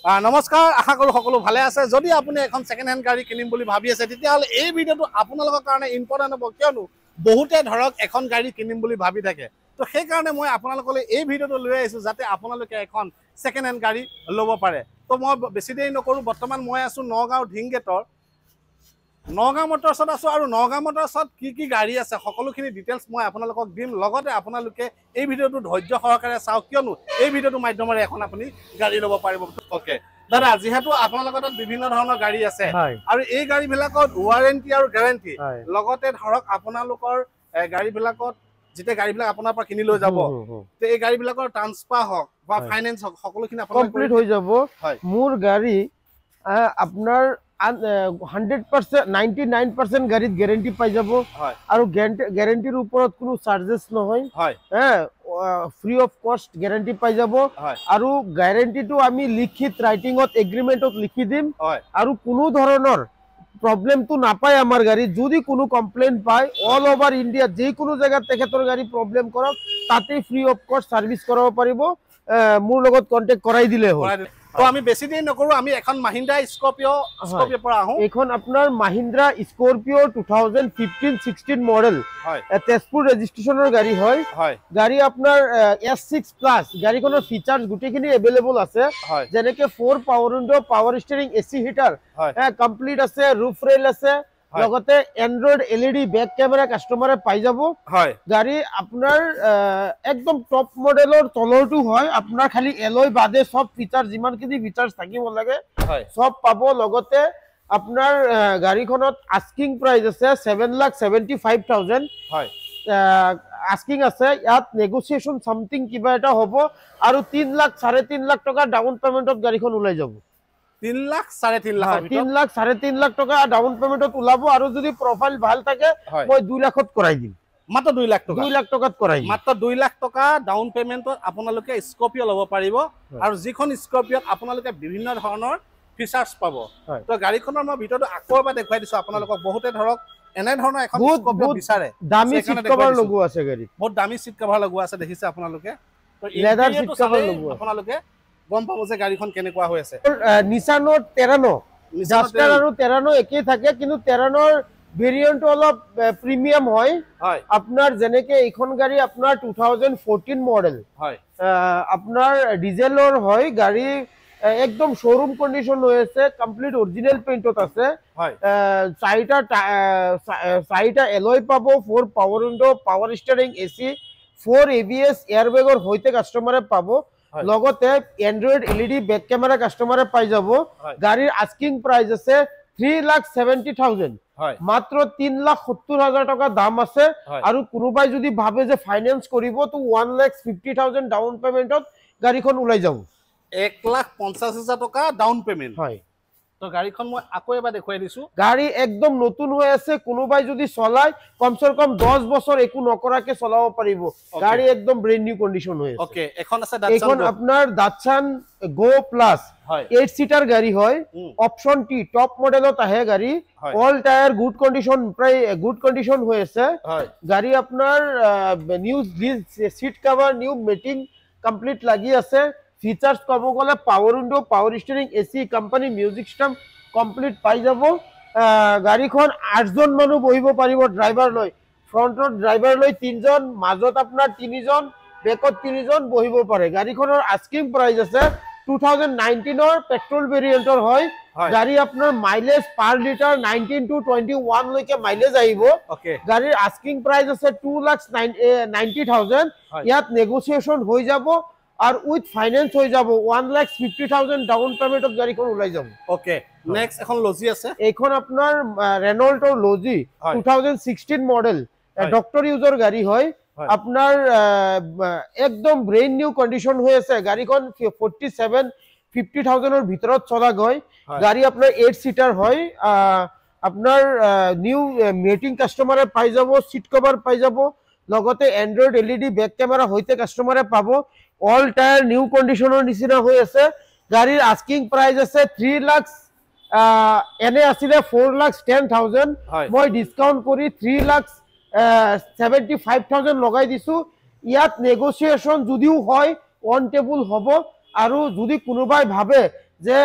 নমস্কাৰ, আশা কৰোঁ সকলো ভালে আছে। যদি আপুনি এখন ছেকেণ্ড হেণ্ড গাড়ী কিনিম বুলি ভাবি আছে তেতিয়াহ'লে এই ভিডিঅ'টো আপোনালোকৰ কাৰণে ইম্পৰ্টেণ্ট হ'ব, কিয়নো বহুতে ধৰক এখন গাড়ী কিনিম বুলি ভাবি থাকে। তো সেইকাৰণে মই আপোনালোকলৈ এই ভিডিঅ'টো লৈ আহিছোঁ যাতে আপোনালোকে এখন ছেকেণ্ড হেণ্ড গাড়ী ল'ব পাৰে। তো মই বেছি দেৰি নকৰোঁ, বৰ্তমান মই আছোঁ নগাঁও ঢিংগেটৰ নগাঁও মটৰ্ছত আছোঁ আৰু নগাঁও মটৰ্ছত কি গাড়ী আছে সকলোখিনি ডিটেইলছ মই আপোনালোকক দিম। লগতে আপোনালোকে এই ভিডিঅ'টো ধৈৰ্য সহকাৰে চাওক, কিয়নো এই ভিডিঅ'টোৰ মাধ্যমেৰে এখন আপুনি গাড়ী ল'ব পাৰিব। অ'কে দাদা, যিহেতু আপোনালোকৰ তাত বিভিন্ন ধৰণৰ গাড়ী আছে আৰু এই গাড়ীবিলাকত ৱাৰেণ্টি আৰু গেৰেণ্টি লগতে ধৰক আপোনালোকৰ গাড়ীবিলাকত যেতিয়া গাড়ীবিলাক আপোনাৰ পৰা কিনি লৈ যাব তো এই গাড়ীবিলাকৰ ট্ৰান্সফাৰ হওক বা ফাইনেন্স হওক সকলোখিনি কমপ্লিট হৈ যাব। মোৰ গাড়ী আপোনাৰ 100% 99% গাড়ীত গেৰেণ্টি পাই যাব আৰু গেৰেণ্টিৰ ওপৰত কোনো চাৰ্জেছ নহয়, ফ্ৰী অফ কষ্ট গেৰেণ্টি পাই যাব। আৰু গেৰেণ্টিটো আমি লিখিত ৰাইটিঙত এগ্ৰিমেণ্টত লিখি দিম আৰু কোনো ধৰণৰ প্ৰব্লেমটো নাপায় আমাৰ গাড়ীত। যদি কোনো কমপ্লেইন পায় অল ওভাৰ ইণ্ডিয়া যিকোনো জেগাত তেখেতৰ গাড়ী প্ৰব্লেম কৰক, তাতেই ফ্ৰী অফ কষ্ট ছাৰ্ভিচ কৰাব পাৰিব। মোৰ লগত কণ্টেক্ট কৰাই দিলে হ'ল। তো আমি বেছি দেৰি নকৰোঁ, আমি এখন মাহিন্দ্ৰা স্কৰপিঅ' পৰা আহোঁ। এইখন আপোনাৰ মাহিন্দ্ৰা স্কৰপিঅ' 2015-16 মডেল, তেজপুৰ ৰেজিষ্ট্ৰেশ্যনৰ গাড়ী হয়। গাড়ী আপোনাৰ S6+। গাড়ীখনৰ ফিচাৰ্ছ গোটেইখিনি এভেইলেবল আছে, যেনেকে 4 power window, power steering, AC heater complete আছে, ৰুফ ৰেল আছে, লগতে এন্ড্ৰইড LED বেক কেমেৰা কাষ্টমাৰে পাই যাব। গাড়ী আপোনাৰ একদম টপ মডেলৰ তলৰটো হয়, আপোনাৰ খালি এলয় বাদে সব ফিচাৰ যিমানখিনি ফিচাৰ্ছ থাকিব লাগে সব পাব। লগতে আপোনাৰ গাড়ীখনত আস্কিং প্ৰাইচ আছে 7,75,000 আস্কিং আছে। ইয়াত নেগোচিয়েশ্যন সামথিং কিবা এটা হ'ব আৰু 3 লাখ 3.5 লাখ টকা ডাউন পেমেন্টত গাড়ীখন ওলাই যাব। 3 লাখ 3.5 লাখ টকা ডাউন পেমেন্টত ওলাব আৰু যদি প্ৰফাইল ভাল থাকে মই 2 লাখত কৰাই দিম। মাত্ৰ 2 লাখ টকা 2 লাখ টকাত কৰাই দিম। মাত্ৰ 2 লাখ টকা ডাউন পেমেন্টত আপোনালোকে স্কৰপিঅ' ল'ব পাৰিব আৰু যিখন স্কৰপিঅ'ত আপোনালোকে বিভিন্ন ধৰণৰ ফিচাৰ্ছ পাব। তো গাড়ীখনৰ মই ভিতৰটো আকৌ এবাৰ দেখুৱাই দিছোঁ আপোনালোকক। বহুতে ধৰক এনে ধৰণৰ এখন স্কৰপিঅ' বিচাৰে, দামী সিট কভাৰ লগোৱা আছে গাড়ীত, বহুত দামী সিট কভাৰ লগোৱা আছে, দেখিছে আপোনালোকে। তো লেদাৰ সিট কভাৰ লগোৱা আপোনালোকে গম পাব যে গাড়ীখন কেনেকুৱা হৈ আছে। নিছানৰ টেৰানো, জাষ্টাৰ আৰু টেৰানো একেই থাকে, কিন্তু টেৰানোৰ ভেৰিয়েণ্টটো অলপ প্ৰিমিয়াম হয়। আপোনাৰ যেনেকে এইখন গাড়ী আপোনাৰ 2014 মডেল, আপোনাৰ ডিজেলৰ হয়। গাড়ী একদম শ্বৰুম কণ্ডিশ্যন হৈ আছে, কমপ্লিট অৰিজিনেল পেইণ্টত আছে। 4টা এলয় পাব, 4 power window, power steering, AC, 4 ABS এয়াৰবেগৰ সৈতে কাষ্টমাৰে পাব। লগতে এন্ড্ৰইড LED বেক কেমেৰা কাষ্টমাৰে পাই যাব। গাড়ীৰ আস্কিং প্ৰাইচ আছে 3,70,000, মাত্ৰ 3,70,000 টকা দাম আছে। আৰু কোনোবাই যদি ভাবে যে ফাইনেন্স কৰিব তো 1,50,000 ডাউন পেমেন্টত গাড়ীখন ওলাই যাব। 1,50,000 টকা ডাউন পেমেন্ট হয়। তো গাড়ীখন মই আকৌ এবাৰ দেখুৱাই দিছোঁ। গাড়ী একদম নতুন হৈ আছে, কোনোবাই যদি চলাই কমসে কম 10 বছৰ একো নকৰাকে চলাব পাৰিব। গাড়ী একদম ব্ৰেণ্ড নিউ কণ্ডিশ্যন হৈ আছে। ওকে, এখন আছে এখন আপোনাৰ ডাটছান গো প্লাস 8 সিটাৰ গাড়ী হয়, অপশন টি টপ মডেলত আহে গাড়ী। অল টায়াৰ গুড কণ্ডিশ্যন, প্ৰায় গুড কণ্ডিশ্যন হৈ আছে। গাড়ী আপোনাৰ নিউ সিট কভাৰ, নিউ মেটিং কমপ্লিট লাগি আছে। ফিচাৰ্ছ ক'ব গ'লে power window, power steering, AC, company music system complete পাই যাব। গাড়ীখন 8জন মানুহ বহিব পাৰিব ড্ৰাইভাৰ লৈ। ফ্ৰণ্টত ড্ৰাইভাৰ লৈ 3জন, মাজত আপোনাৰ 3জন, বেকত 3জন বহিব পাৰে। গাড়ীখনৰ আস্কিং প্ৰাইচ আছে 2019ৰ পেট্ৰল ভেৰিয়েণ্টৰ হয়। গাড়ী আপোনাৰ মাইলেজ পাৰ লিটাৰ 19 to 21 লৈকে মাইলেজ আহিব। গাড়ীৰ আস্কিং প্ৰাইচ আছে 2,90,000। ইয়াত নেগোচিয়েশ্যন হৈ যাব আৰু উইথ ফাইনেন্স হৈ যাব। 1,50,000 ডাউন পেমেন্টত গাড়ীখন ওলাই যাব। ওকে, নেক্সট এখন লজি আছে। এইখন আপোনাৰ ৰেনল্টৰ লজি 2016 মডেল, ডক্টৰ ইউজৰ গাড়ী হয়। আপনাৰ একদম ব্ৰেন নিউ কন্ডিশন হৈ আছে। গাড়ীখন 47-50,000 ভিতৰত চলা গয়। গাড়ী আপনার 8 সিটার হয়। আপনার নিউ মিটিং কাস্টমারে পাই যাব, সিট কভার পাই যাব, লগতে এন্ড্রয়েড LED ব্যাক ক্যামেরা হইতে কাস্টমারে পাবো। অল টায়ার নিউ কন্ডিশনের নিচিনা হৈ আছে। গাড়ীৰ আস্কিং প্রাইস আছে 3 লাখ, এনে আছিলে 4,10,000। মই ডিসকাউন্ট কৰি 3,75,000 লগাই দিছো। ইয়াত নেগোসিয়েশন যদিও হয় অন টেবুল হ'ব। আৰু যদি কোনোবাই ভাবে যে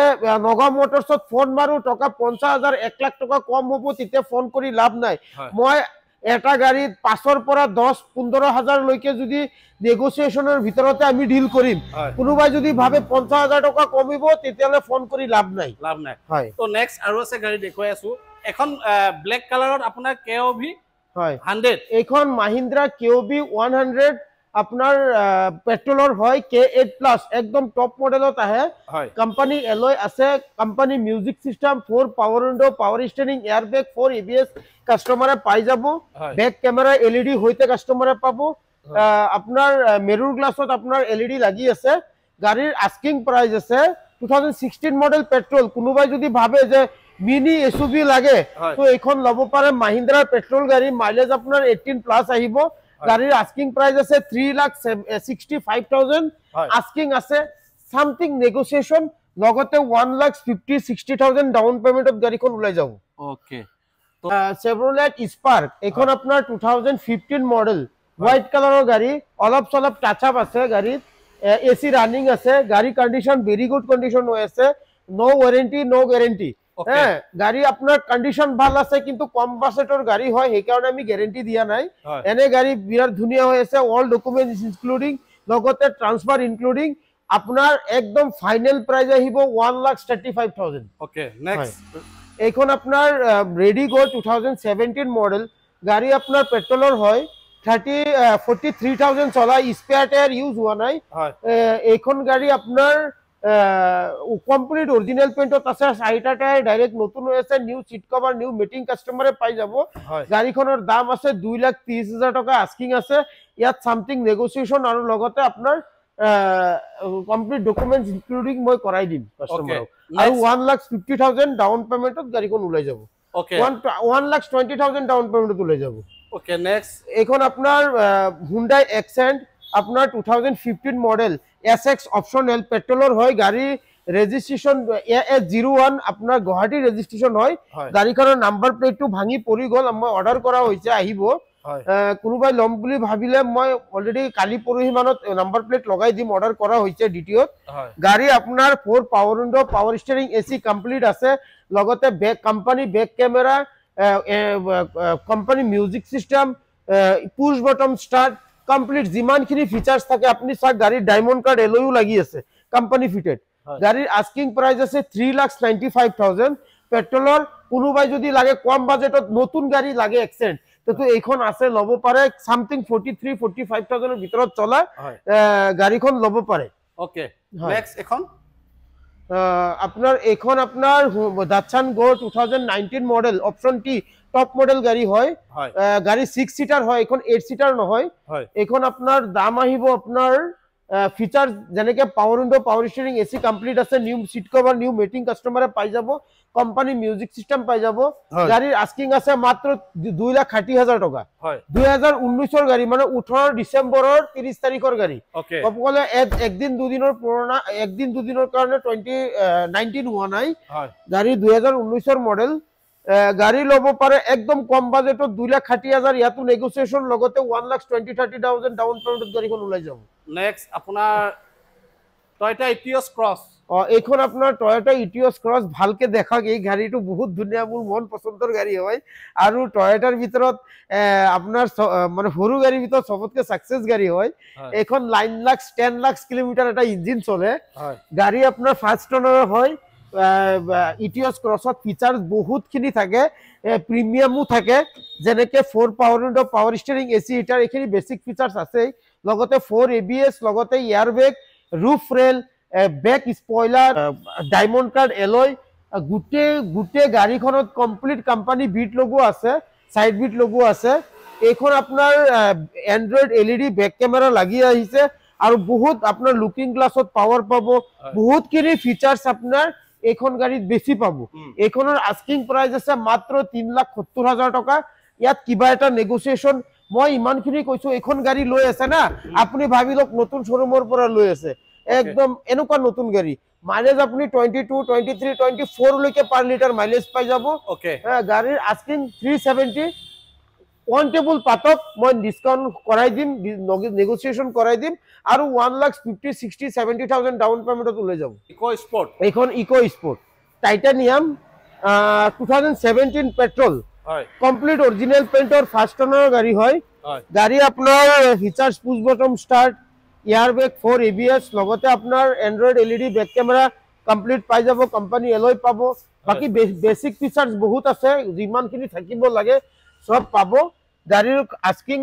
নগা মোটৰছত ফোন মাৰো টকা 50,000 1 লাখ টকা কম হ'ব তেতিয়া ফোন কৰি লাভ নাই মই এটা গাড়ীত 5ৰ পৰা 10-15,000 লৈকে যদি নেগোসিয়েশনৰ ভিতৰতে আমি ডিল কৰিম কোনোবাই যদি ভাবে 50,000 টকা কমিব তেতিয়ালে ফোন কৰি লাভ নাই হয় তো নেক্সট আৰু আছে গাড়ী দেখুৱাই আছো এখন ব্ল্যাক কালাৰত আপোনাৰ KOV হয় 100 এইখন মাহিন্দ্রা KOV 100 আপনার পেট্রোলর হয় K8 প্লাস একদম টপ মডেলত আহে কোম্পানি এলয় আছে company music system 4 power window power steering airbag 4 ABS কাস্টমারে পাই যাব ব্যাক ক্যামেরা LED হইতে কাস্টমারে পাবো আপনার মিরর গ্লাসত আপনার LED লাগি আছে গাড়ির আস্কিং প্রাইস আছে 2016 মডেল পেট্রোল কোনোবাই যদি ভাবে যে মিনি SUV লাগে তো এখন লব পারে মাহিন্দ্রা পেট্রোল গাড়ি মাইলেজ আপনার 18 প্লাস আহিব গাড়ির আস্কিং প্রাইস আছে 3,65,000 আস্কিং আছে সামথিং নেগোসিয়েশন লগতে 1,50,60,000 ডাউন পেমেন্টত গাড়িখন উলাই যাব ওকে তো Chevrolet Spark এখন আপনার 2015 মডেল হোয়াইট কালাৰৰ গাড়ি অলপ চলপ টাচ আপ আছে গাড়িত AC রানিং আছে গাড়ি কন্ডিশন ভেরি গুড কন্ডিশন হৈ আছে নো ওয়ারেন্টি নো গ্যারান্টি হ্যাঁ গাড়ি আপনার কন্ডিশন ভাল আছে কিন্তু কম বাজেটৰ গাড়ি হয় সেই কাৰণে আমি গ্যাৰান্টি দিয়া নাই এনে গাড়ি বিৰাট ধুনিয়া হৈ আছে অল ডকুমেন্টস ইনক্লুডিং লগতে ট্রান্সফার ইনক্লুডিং আপনার একদম ফাইনাল প্রাইস আহিব 1,35,000 ওকে নেক্সট এখন আপনার রেডি গো 2017 মডেল গাড়ি আপনার পেট্রোলর হয় 43,000 চলা স্পেয়ার টায়ার ইউজ হোৱা নাই এখন গাড়ি আপনাৰ কমপ্লিট অৰিজিনাল পেইন্টত আছে চাৰিটা টায়াৰ ডাইৰেক্ট নতুন হৈ আছে new seat cover new matting কাস্টমাৰে পাই যাব গাড়িখনৰ দাম আছে 2,30,000 টকা আস্কিং আছে ইয়াত সামথিং নেগোসিয়েশন আৰু লগতে আপনাৰ কমপ্লিট ডকুমেন্টস ইনক্লুডিং মই কৰাই দিম কাস্টমাৰক আৰু 1,50,000 ডাউন পেমেন্টত গাড়িখন উলাই যাব ওকে 1,20,000 ডাউন পেমেন্টত উলাই যাব ওকে নেক্সট এখন আপনার Hyundai Accent আপনার 2015 মডেল SX অপশনাল পেট্রোলর হয় গাড়ি রেজিস্ট্রেশন AS01 আপনার গুৱাহাটী ৰেজিস্ট্ৰেশন হয় গাড়িখনৰ নাম্বাৰ প্লেটটো ভাঙি পৰি গল মই অৰ্ডাৰ কৰা হইছে আহিব কোনোবাই লম বুলি ভাবিলে মই অলৰেডি কালি পৰহি মানত নাম্বার প্লেট লগাই দিম অর্ডার করা হইছে ডিটিওত গাড়ি আপনার 4 power window power steering AC complete আছে লগতে back company back camera company music system push bottom start complete যিমানখিনি ফিচার্স থাকে আপনি সব গাড়ির ডায়মন্ড কার্ড এলইউ লাগি আছে কোম্পানি ফিটেড গাড়ির আস্কিং প্রাইস আছে 3,95,000 পেট্রোলর কোনোবাই যদি লাগে কম বাজেটত নতুন গাড়ি লাগে এক্সেন্ট তো এইখন আছে লব পারে সামথিং 43,000-45,000 এর ভিতৰত চলা গাড়িখন লব পারে ওকে নেক্সট এখন আপনার এখন আপনার দাচ্ছান গো 2019 model option T top model গাড়ি হয় গাড়ি 6 সিটার হয় এখন 8 সিটার নহয় এখন আপনার দাম আহিব আপনার ফিচার যেনেকে power window power steering AC complete আছে new seat cover new matting কাস্টমারে পাই যাব কোম্পানি মিউজিক সিস্টেম পাই যাব গাড়ির আস্কিং আছে মাত্র 2,60,000 টাকা 2019 এর গাড়ি মানে 18 ডিসেম্বরের 30 তারিখের গাড়ি কবলে একদিন দুদিনের পুরোনা একদিন দুদিনের কারণে 2019 হোৱা নাই গাড়ি 2019 এর মডেল গাড়ি লব পারে একদম কম বাজেটত 2,60,000 ইয়াতো নেগোসিয়েশন লগতে 1,20,000-30,000 ডাউন পেমেন্টত গাড়িখন উলাই যাব নেক্সট আপনার টয়োটা ইটিওস ক্রস এখন আপনার টয়োটা ইটিওস ক্রস ভালকে দেখাক এই গাড়িটো বহুত ধুনিয়া মোৰ মন পছন্দৰ গাড়ি হয় আৰু টয়োটাৰ ভিতৰত আপনাৰ মানে সৰু গাড়ীৰ ভিতৰত সবতকে সাকসেস গাড়ি হয় এখন 9 লাখ 10 লাখ কিলোমিটার এটা ইঞ্জিন চলে গাড়ি আপনার ফার্স্ট ওনার হয় ইটিওস ক্রসত ফিচার্স বহুতখিনি থাকে প্রিমিয়ামও থাকে যেনেকে 4 power window power steering AC heater এখিনি বেসিক ফিচার্স আছে লগতে 4 ABS লগতে airbag roof rail back spoiler diamond cut alloy গুটে গাড়িখনত কমপ্লিট কোম্পানি বিট লগো আছে সাইড বিট লগো আছে এখন আপনার অ্যান্ড্রয়েড LED ব্যাক ক্যামেরা লাগি আহিছে আৰু বহুত আপনাৰ লুকিং গ্লাসত পাওয়াৰ পাবো বহুতখিনি ফিচাৰ্স আপনাৰ এখন গাড়িত বেশি পাবো এখনৰ আস্কিং প্রাইস আছে মাত্র 3,70,000 টাকা ইয়াত কিবা এটা নেগোসিয়েশন মই ইমানখিনি কৈছো এখন গাড়ি লৈ আছে না আপুনি ভাবি লওক নতুন শোৰুমৰ পৰা লৈ আছে একদম এনেকুৱা নতুন গাড়ি মাইলেজ আপুনি 22 23 24 লৈকে পার লিটার মাইলেজ পাই যাব ওকে গাড়ির আস্কিং 370 অন টেবুল পাতক মই ডিসকাউন্ট কৰাই দিম নেগোসিয়েশন কৰাই দিম আৰু 1,50,000 60 70,000 ডাউন পেমেন্টত লৈ যাব ইকো স্পৰ্ট এইখন ইকো স্পৰ্ট টাইটানিয়াম 2017 পেট্ৰল হয় কমপ্লিট অৰিজিনাল পেইন্টৰ ফাৰ্ষ্ট ওনাৰৰ গাড়ী হয় গাড়ী আপোনাৰ features push button start air bag 4 ABS লগতে আপোনাৰ Android LED back camera complete পাই যাব কোম্পানী এলয় পাব বাকি বেসিক ফিচাৰ্স বহুত আছে যিমানখিনি থাকিব লাগে সব পাব গাড়ীৰ আস্কিং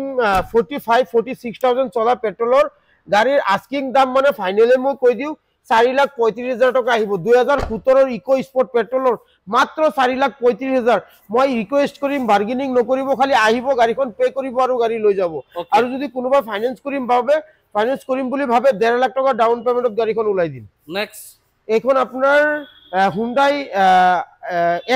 45-46,000 চলা পেট্ৰলৰ গাড়ীৰ আস্কিং দাম মানে ফাইনালি মই কৈ দিও 4,35,000 টকা আহিব 2017 ইকো স্পৰ্ট পেট্ৰলৰ মাত্ৰ 4,35,000 মই ৰিকুৱেষ্ট কৰিম বাৰ্গেনিং নকৰিব খালি আহিব গাড়ীখন পে কৰিব আৰু গাড়ী লৈ যাব আৰু যদি কোনোবা ফাইনান্স কৰিম বুলি ভাবে 1.5 লাখ টকা ডাউন পেমেন্টত গাড়ীখন উলাই দিম নেক্সট এইখন আপোনাৰ হুন্ডাই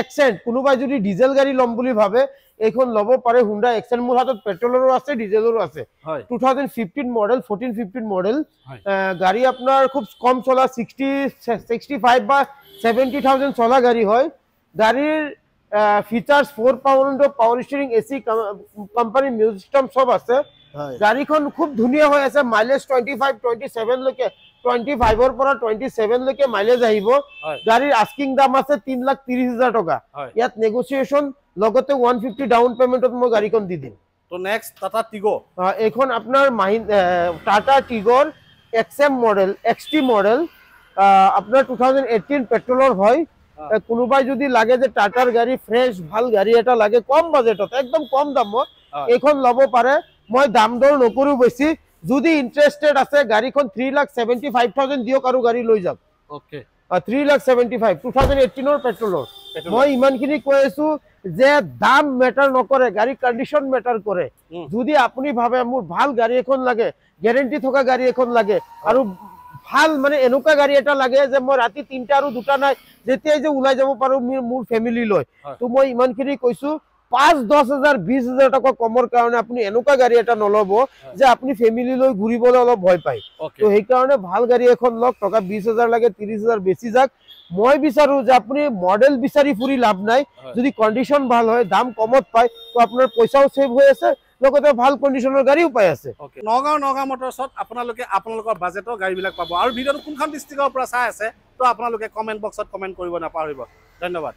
এক্সেন্ট কোনোবাই যদি ডিজেল গাড়ী লম বুলি ভাবে এইখন লব পাৰে হুন্ডা এক্সেন্ট মোৰ হাতত পেট্ৰলৰো আছে ডিজেলৰো আছে 2015 মডেল 14-15 মডেল গাড়ী আপোনাৰ খুব কম চলা 65 বা 70,000 চলা গাড়ী হয় গাড়ীৰ features 4 power steering AC company music system সব আছে গাড়ীখন খুব ধুনিয়া হৈ আছে মাইলেজ 25-27 লৈকে 25 ৰ পৰা 27 লৈকে মাইলেজ আহিব গাড়ীৰ আস্কিং দাম আছে 3,30,000 টকা ইয়াত নেগোসিয়েশন লগতে 150 ডাউন পেমেন্টত মই গাড়ীখন দি দিম তো নেক্সট টাটা টিগো এইখন আপোনাৰ Tata Tigor XM model XT model আপনার 2018 পেট্রোলর হয় কোনোবাই যদি লাগে যে টাটার গাড়ি ফ্রেশ ভাল গাড়ি এটা লাগে কম বাজেটত একদম কম দামত এইখন লব পারে মই দাম দৰ নকৰো বেছি যদি ইন্টাৰেস্টেড আছে গাড়ীখন 3,75,000 দিওক আৰু গাড়ী লৈ যাওক ওকে 3,75,000 2018 ৰ পেট্ৰলৰ মই ইমানখিনি কৈ আছো যে দাম ম্যাটাৰ নকৰে গাড়ী কন্ডিশন ম্যাটাৰ কৰে যদি আপুনি ভাবে মোৰ ভাল গাড়ী এখন লাগে গ্যাৰান্টি থকা গাড়ী এখন লাগে আৰু ভাল মানে এনেকুৱা গাড়ী এটা লাগে যে মই ৰাতি 3টা আৰু 2টা নাই যেতিয়াই যে উলাই যাব পাৰো মোৰ ফ্যামিলি লৈ তো মই ইমানখিনি কৈছো 5-10,000 20,000 টাকা কমৰ কাৰণে আপুনি এনেকুৱা গাড়ী এটা নলব যে আপুনি ফ্যামিলি লৈ ঘুৰিবলৈ অলপ ভয় পায় তো সেই কাৰণে ভাল গাড়ী এখন লওক টকা 20,000 লাগে 30,000 বেছি যাক মই বিচাৰো যে আপুনি মডেল বিচাৰি ফুৰি লাভ নাই যদি কন্ডিশন ভাল হয় দাম কমত পায় তো আপোনাৰ পইচাও সেভ হৈ আছে লগতে ভাল কন্ডিশনৰ গাড়ীও পাই আছে নগাঁও মটৰছত আপোনালোকৰ বাজেটৰ গাড়ীবিলাক পাব আৰু ভিডিঅ'টো কোনখন ডিস্ট্ৰিক্টৰ পৰা চাই আছে তো আপোনালোকে কমেন্ট বক্সত কমেন্ট কৰিব নাপাহৰিব ধন্যবাদ